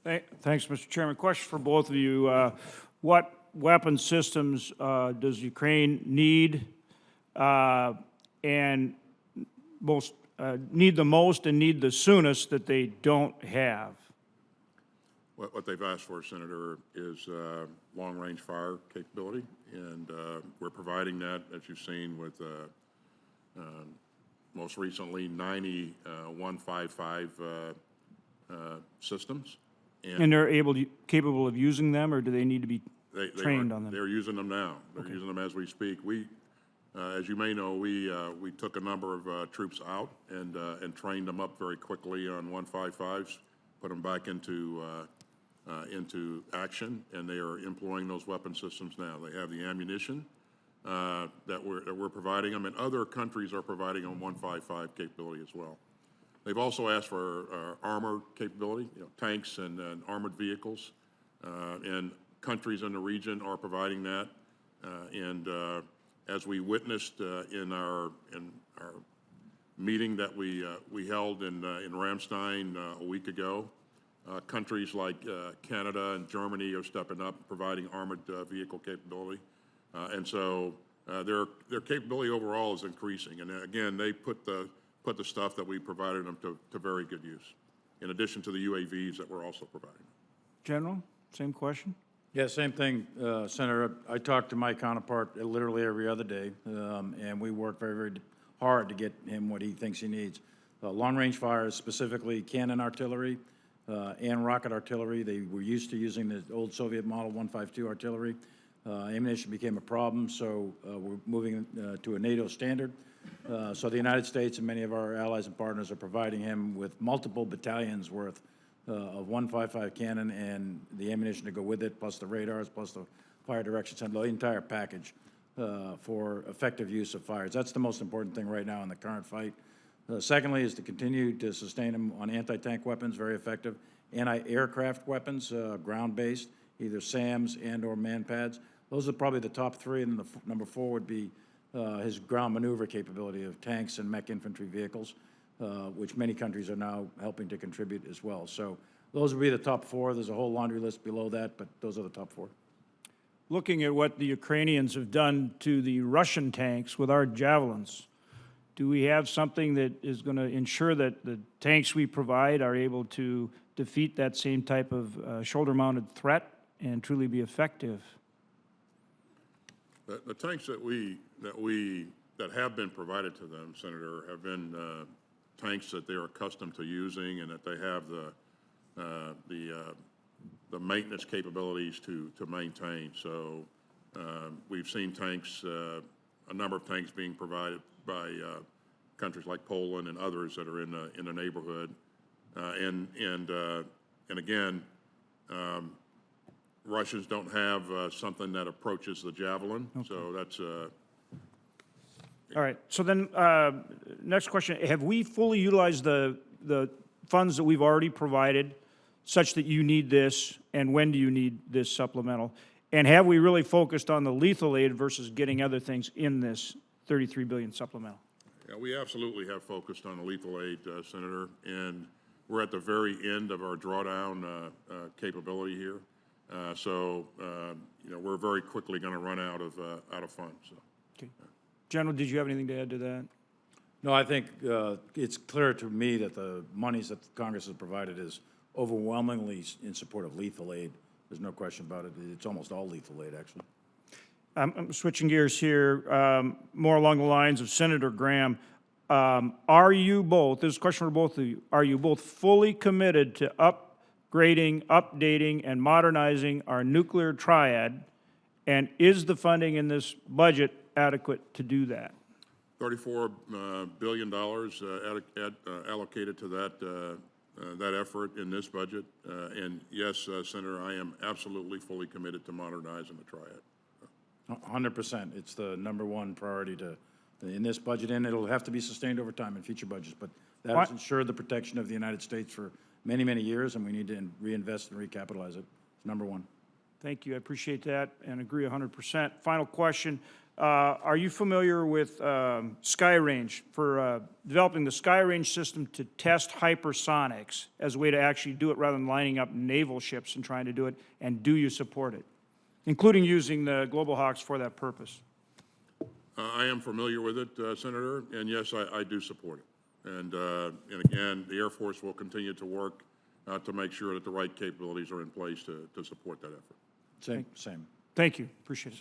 Thanks, Mr. Chairman. Question for both of you. What weapon systems does Ukraine need and need the most and need the soonest that they don't have? What they've asked for, Senator, is long-range fire capability, and we're providing that, as you've seen, with most recently 90 155 systems. And they're capable of using them, or do they need to be trained on them? They're using them now. They're using them as we speak. As you may know, we took a number of troops out and trained them up very quickly on 155s, put them back into action, and they are employing those weapon systems now. They have the ammunition that we're providing them, and other countries are providing them 155 capability as well. They've also asked for armor capability, tanks and armored vehicles, and countries in the region are providing that. As we witnessed in our meeting that we held in Ramstein a week ago, countries like Canada and Germany are stepping up, providing armored vehicle capability, and so their capability overall is increasing. And again, they put the stuff that we provided them to very good use, in addition to the UAVs that we're also providing. General, same question. Yeah, same thing, Senator. I talk to my counterpart literally every other day, and we work very, very hard to get him what he thinks he needs. Long-range fires, specifically cannon artillery and rocket artillery. They were used to using the old Soviet model 152 artillery. Ammunition became a problem, so we're moving to a NATO standard. So the United States and many of our allies and partners are providing him with multiple battalions worth of 155 cannon and the ammunition to go with it, plus the radars, plus the fire direction center, the entire package for effective use of fires. That's the most important thing right now in the current fight. Secondly is to continue to sustain them on anti-tank weapons, very effective, anti-aircraft weapons, ground-based, either SAMs and or man-pads. Those are probably the top three, and the number 4 would be his ground maneuver capability of tanks and mech infantry vehicles, which many countries are now helping to contribute as well. So those would be the top 4. There's a whole laundry list below that, but those are the top 4. Looking at what the Ukrainians have done to the Russian tanks with our javelins, do we have something that is going to ensure that the tanks we provide are able to defeat that same type of shoulder-mounted threat and truly be effective? The tanks that have been provided to them, Senator, have been tanks that they're accustomed to using, and that they have the maintenance capabilities to maintain. So we've seen tanks, a number of tanks being provided by countries like Poland and others that are in the neighborhood, and again, Russians don't have something that approaches the Javelin, okay. So that's all right. So then, next question: have we fully utilized the funds that we've already provided, such that you need this, and when do you need this supplemental? And have we really focused on the lethal aid versus getting other things in this $33 billion supplemental? Yeah, we absolutely have focused on the lethal aid, Senator, and we're at the very end of our drawdown capability here. So we're very quickly going to run out of funds. So. Okay, General, did you have anything to add to that? No, I think it's clear to me that the monies that Congress has provided is overwhelmingly in support of lethal aid. There's no question about it. It's almost all lethal aid, actually. I'm switching gears here, more along the lines of Senator Graham. Are you both, this is a question for both of you, are you both fully committed to upgrading, updating, and modernizing our nuclear triad? And is the funding in this budget adequate to do that? $34 billion allocated to that effort in this budget. And yes, Senator, I am absolutely fully committed to modernizing the triad. 100%. It's the #1 priority in this budget, and it'll have to be sustained over time in future budgets. But that has ensured the protection of the United States for many, many years, and we need to reinvest and recapitalize it. It's #1. Thank you. I appreciate that and agree 100%. Final question. Are you familiar with Sky Range, for developing the Sky Range system to test hypersonics as a way to actually do it rather than lining up naval ships and trying to do it? And do you support it, including using the Global Hawks for that purpose? I am familiar with it, Senator, and yes, I do support it. And again, the Air Force will continue to work to make sure that the right capabilities are in place to support that effort. Same. Thank you. Appreciate it.